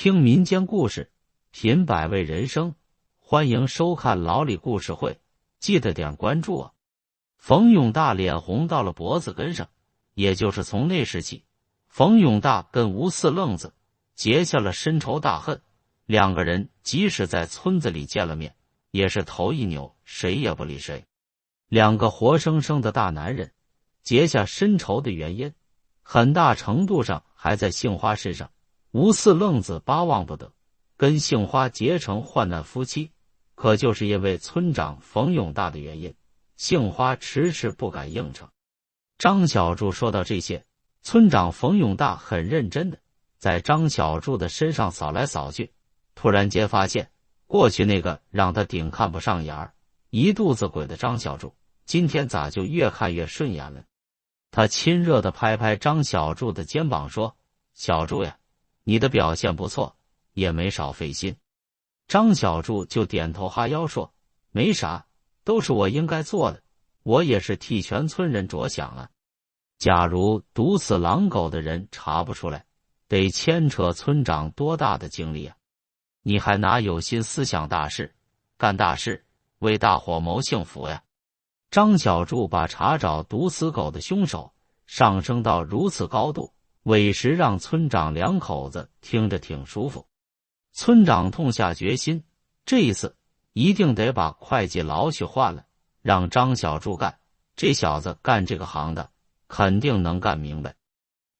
听民间故事，品百味人生，欢迎收看老李故事会，记得点关注啊！冯永大脸红到了脖子根上，也就是从那时起，冯永大跟吴四愣子结下了深仇大恨。两个人即使在村子里见了面，也是头一扭，谁也不理谁。两个活生生的大男人结下深仇的原因，很大程度上还在杏花身上。吴四愣子巴望不得跟杏花结成患难夫妻，可就是因为村长冯永大的原因，杏花迟迟不敢应承。张小柱说到这些，村长冯永大很认真的在张小柱的身上扫来扫去，突然间发现过去那个让他顶看不上眼儿一肚子鬼的张小柱，今天咋就越看越顺眼了。他亲热的拍拍张小柱的肩膀说：“小柱呀，你的表现不错，也没少费心。”张小柱就点头哈腰说：“没啥，都是我应该做的，我也是替全村人着想啊。假如毒死狼狗的人查不出来，得牵扯村长多大的精力啊！你还哪有心思想大事，干大事，为大伙谋幸福呀？”张小柱把查找毒死狗的凶手上升到如此高度，委实让村长两口子听着挺舒服。村长痛下决心，这一次一定得把会计老许换了，让张小柱干。这小子干这个行的，肯定能干明白。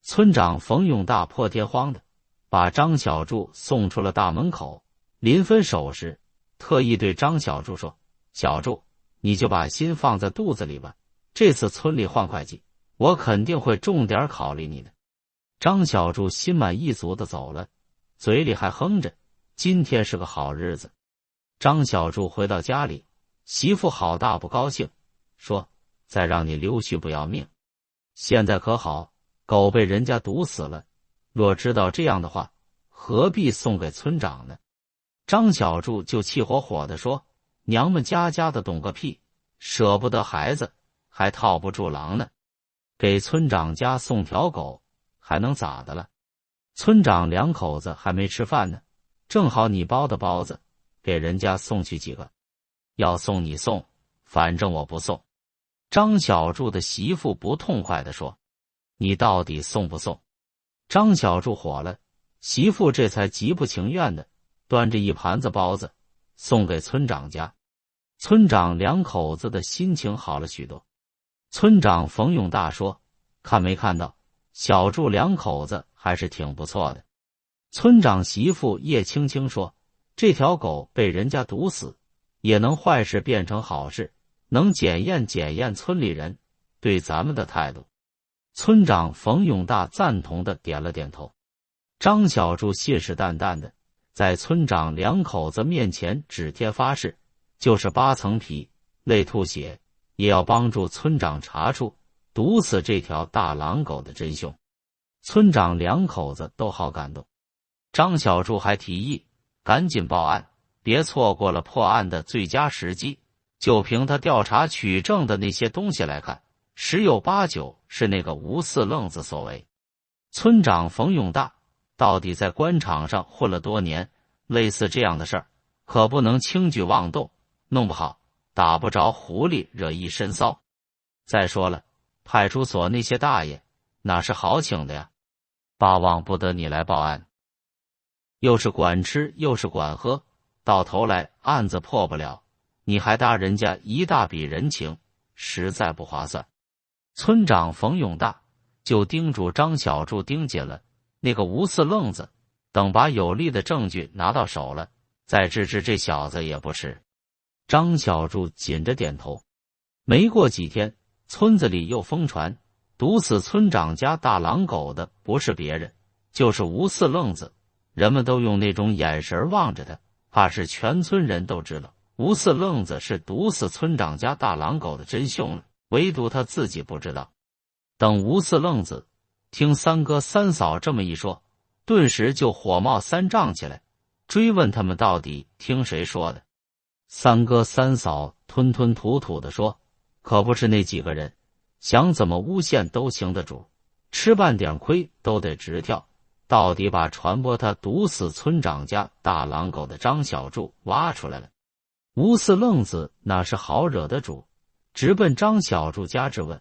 村长冯永大破天荒的把张小柱送出了大门口，临分手时，特意对张小柱说：“小柱，你就把心放在肚子里吧，这次村里换会计，我肯定会重点考虑你的。”张小柱心满意足的走了，嘴里还哼着：“今天是个好日子。”张小柱回到家里，媳妇好大不高兴，说：“再让你溜须不要命。现在可好，狗被人家毒死了，若知道这样的话，何必送给村长呢？”张小柱就气火火的说：“娘们家的懂个屁，舍不得孩子，还套不住狼呢。给村长家送条狗，还能咋的了？村长两口子还没吃饭呢，正好你包的包子，给人家送去几个。要送你送，反正我不送。”张小柱的媳妇不痛快地说：“你到底送不送？”张小柱火了，媳妇这才极不情愿的端着一盘子包子送给村长家。村长两口子的心情好了许多。村长冯永大说：“看没看到，小柱两口子还是挺不错的。”村长媳妇叶青青说：“这条狗被人家毒死，也能坏事变成好事，能检验检验村里人对咱们的态度。”村长冯永大赞同的点了点头。张小柱信誓旦旦的在村长两口子面前指天发誓，就是扒层皮累吐血，也要帮助村长查出毒死这条大狼狗的真凶。村长两口子都好感动。张小柱还提议赶紧报案，别错过了破案的最佳时机。就凭他调查取证的那些东西来看，十有八九是那个吴四愣子所为。村长冯永大到底在官场上混了多年，类似这样的事儿可不能轻举妄动，弄不好打不着狐狸惹一身骚。再说了，派出所那些大爷哪是好请的呀，巴望不得你来报案，又是管吃又是管喝，到头来案子破不了，你还搭人家一大笔人情，实在不划算。村长冯永大就叮嘱张小柱盯紧了那个吴四愣子，等把有力的证据拿到手了，再治治这小子也不迟。张小柱紧着点头。没过几天，村子里又疯传毒死村长家大狼狗的不是别人，就是吴四愣子。人们都用那种眼神望着他，怕是全村人都知道吴四愣子是毒死村长家大狼狗的真凶了，唯独他自己不知道。等吴四愣子听三哥三嫂这么一说，顿时就火冒三丈起来，追问他们到底听谁说的。三哥三嫂吞吞吐吐地说：“可不是那几个人，想怎么诬陷都行的主，吃半点亏都得直跳，到底把传播他毒死村长家大狼狗的张小柱挖出来了。吴四愣子哪是好惹的主，直奔张小柱家质问。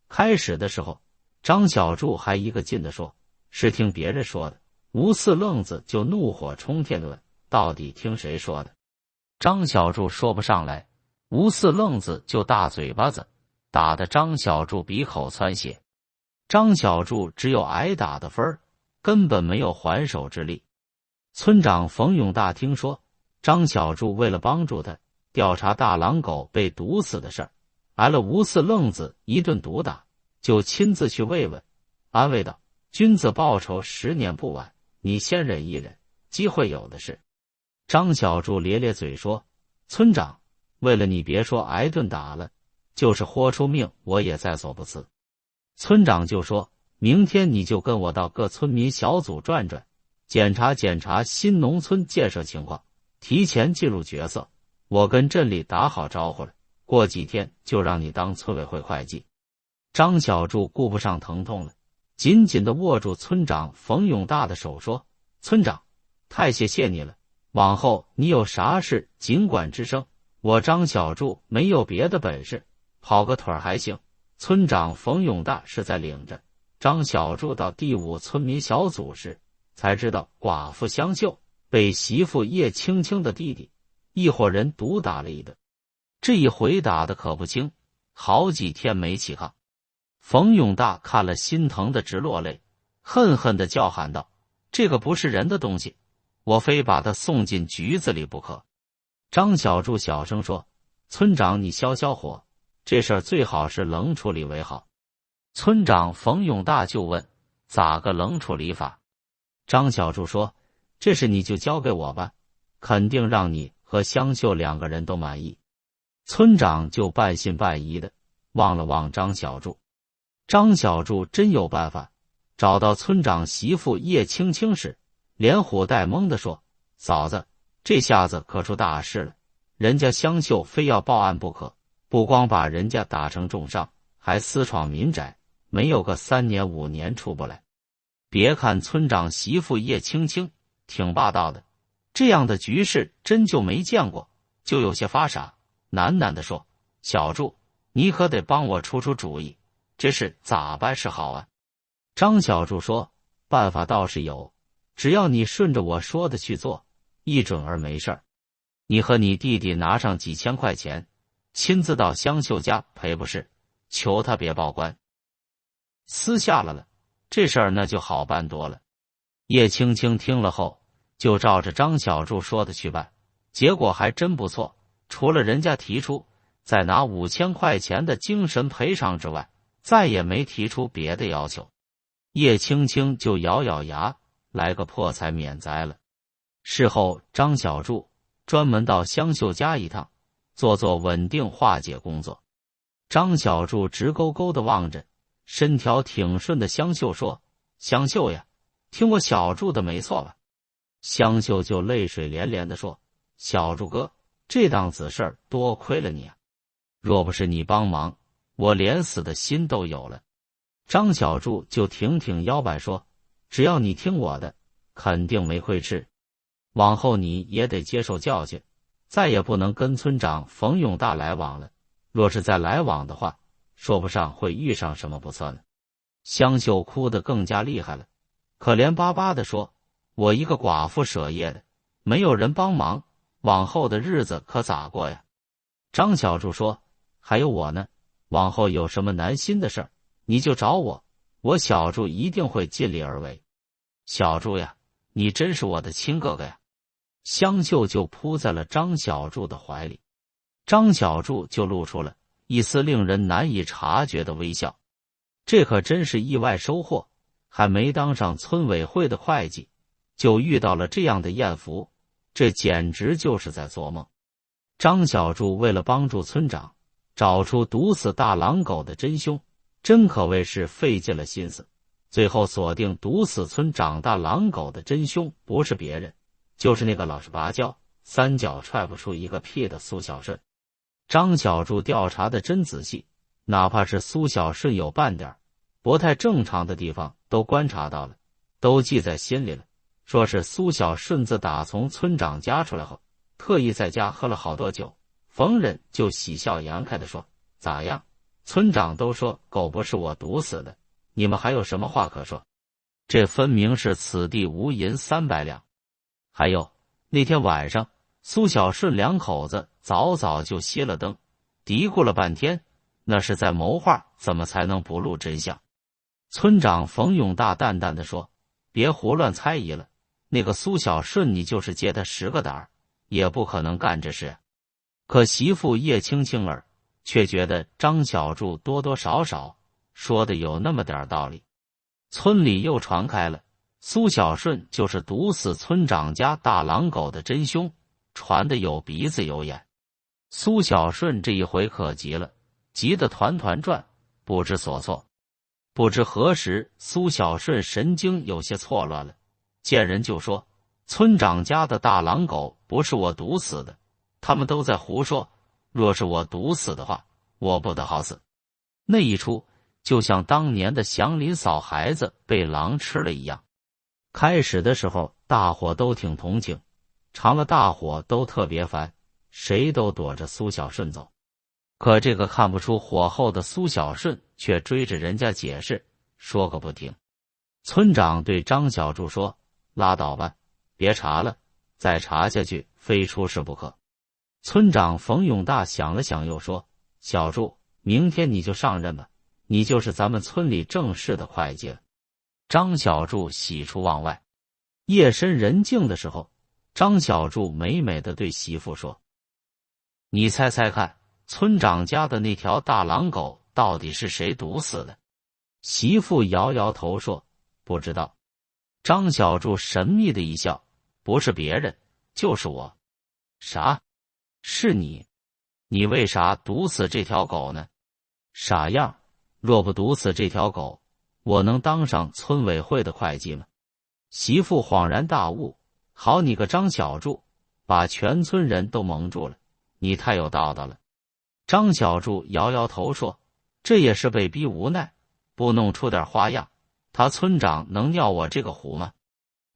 开始的时候，张小柱还一个劲地说是听别人说的，吴四愣子就怒火冲天地问到底听谁说的。张小柱说不上来，吴四愣子就大嘴巴子打得张小柱鼻口窜血。张小柱只有挨打的份儿，根本没有还手之力。村长冯永大听说张小柱为了帮助他调查大狼狗被毒死的事儿，挨了吴四愣子一顿毒打，就亲自去慰问，安慰道：“君子报仇10年不晚，你先忍一忍，机会有的是。”张小柱咧咧嘴说：“村长，为了你别说挨顿打了，就是豁出命我也在所不辞。”村长就说：“明天你就跟我到各村民小组转转，检查检查新农村建设情况，提前进入角色。我跟镇里打好招呼了，过几天就让你当村委会会计。”张小柱顾不上疼痛了，紧紧地握住村长冯永大的手说：“村长，太谢谢你了，往后你有啥事尽管吱声，我张小柱没有别的本事，跑个腿还行。”村长冯永大是在领着张小柱到第5村民小组时，才知道寡妇香秀被媳妇叶青青的弟弟一伙人毒打了一顿，这一回打的可不轻，好几天没起炕。冯永大看了心疼的直落泪，恨恨地叫喊道：“这个不是人的东西，我非把他送进局子里不可。”张小柱小声说：“村长你消消火，这事儿最好是冷处理为好。”村长冯永大就问：“咋个冷处理法？”张小柱说：“这事你就交给我吧，肯定让你和香秀2个人都满意。”村长就半信半疑的望了望张小柱。张小柱真有办法，找到村长媳妇叶青青时，连唬带蒙的说：“嫂子，这下子可出大事了，人家香秀非要报案不可，不光把人家打成重伤，还私闯民宅，没有个3年5年出不来。”别看村长媳妇叶青青挺霸道的，这样的局势真就没见过，就有些发傻，喃喃地说：“小柱，你可得帮我出出主意，这事咋办是好啊？”张小柱说：“办法倒是有，只要你顺着我说的去做，一准儿没事儿。你和你弟弟拿上几千块钱，亲自到香秀家赔不是，求他别报官。私下了，这事儿那就好办多了。”叶青青听了后，就照着张小柱说的去办，结果还真不错，除了人家提出再拿5000块钱的精神赔偿之外，再也没提出别的要求。叶青青就咬咬牙，来个破财免灾了。事后张小柱专门到香秀家一趟，做稳定化解工作。张小柱直勾勾地望着身条挺顺的香秀说：“香秀呀，听我小柱的没错吧？”香秀就泪水连连地说：“小柱哥，这档子事儿多亏了你啊，若不是你帮忙，我连死的心都有了。”张小柱就挺挺腰板说：“只要你听我的，肯定没亏吃。往后你也得接受教训，再也不能跟村长冯永大来往了。若是再来往的话，说不上会遇上什么不测呢。”香秀哭得更加厉害了，可怜巴巴地说：“我一个寡妇舍业的，没有人帮忙，往后的日子可咋过呀？”张小柱说：“还有我呢，往后有什么难心的事儿，你就找我，我小柱一定会尽力而为。小柱呀，你真是我的亲哥哥呀！”香秀就扑在了张小柱的怀里，张小柱就露出了一丝令人难以察觉的微笑。这可真是意外收获，还没当上村委会的会计，就遇到了这样的艳福，这简直就是在做梦。张小柱为了帮助村长找出毒死大狼狗的真凶，真可谓是费尽了心思，最后锁定毒死村长大狼狗的真凶不是别人，就是那个老实巴交、3脚踹不出一个屁的苏小顺。张小柱调查的真仔细，哪怕是苏小顺有半点不太正常的地方都观察到了，都记在心里了。说是苏小顺自打从村长家出来后，特意在家喝了好多酒。逢人就喜笑颜开地说：“咋样？村长都说狗不是我毒死的，你们还有什么话可说？这分明是此地无银300两。”还有那天晚上，苏小顺两口子早早就熄了灯，嘀咕了半天，那是在谋划怎么才能不露真相。村长冯永大淡淡地说：“别胡乱猜疑了，那个苏小顺你就是借他10个胆儿，也不可能干这事。”可媳妇叶青青儿却觉得张小柱多多少少说的有那么点道理。村里又传开了苏小顺就是毒死村长家大狼狗的真凶，传得有鼻子有眼。苏小顺这一回可急了，急得团团转，不知所措。不知何时，苏小顺神经有些错乱了，见人就说：“村长家的大狼狗不是我毒死的，他们都在胡说。若是我毒死的话，我不得好死。”那一出就像当年的祥林嫂孩子被狼吃了一样。开始的时候大伙都挺同情，尝了大伙都特别烦，谁都躲着苏小顺走。可这个看不出火候的苏小顺却追着人家解释，说个不停。村长对张小柱说：“拉倒吧，别查了，再查下去非出事不可。”村长冯永大想了想又说：“小柱，明天你就上任吧，你就是咱们村里正式的会计了。”张小柱喜出望外。夜深人静的时候，张小柱美美的对媳妇说：“你猜猜看，村长家的那条大狼狗到底是谁毒死的？”媳妇摇摇头说：“不知道。”张小柱神秘的一笑：“不是别人，就是我。”“啥？是你？你为啥毒死这条狗呢？”“傻样，若不毒死这条狗，我能当上村委会的会计吗？”媳妇恍然大悟：“好你个张小柱，把全村人都蒙住了，你太有道道了。”张小柱摇摇头说：“这也是被逼无奈，不弄出点花样，他村长能尿我这个壶吗？”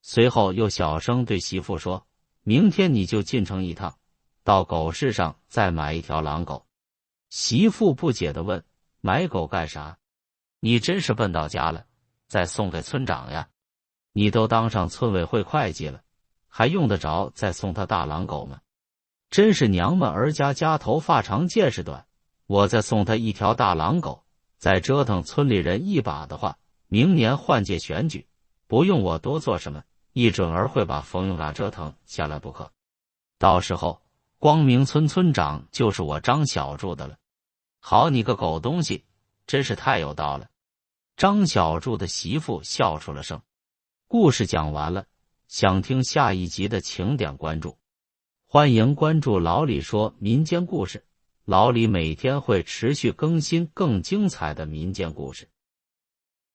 随后又小声对媳妇说：“明天你就进城一趟，到狗市上再买一条狼狗。”媳妇不解地问：“买狗干啥？你真是笨到家了，再送给村长呀！你都当上村委会会计了，还用得着再送他大狼狗吗？真是娘们儿家家头发长见识短，我再送他一条大狼狗，再折腾村里人一把的话，明年换届选举，不用我多做什么，一准儿会把冯永大折腾下来不可。到时候光明村村长就是我张小柱的了。好你个狗东西，真是太有道了。”张小柱的媳妇笑出了声。故事讲完了，想听下一集的请点关注。欢迎关注老李说民间故事，老李每天会持续更新更精彩的民间故事。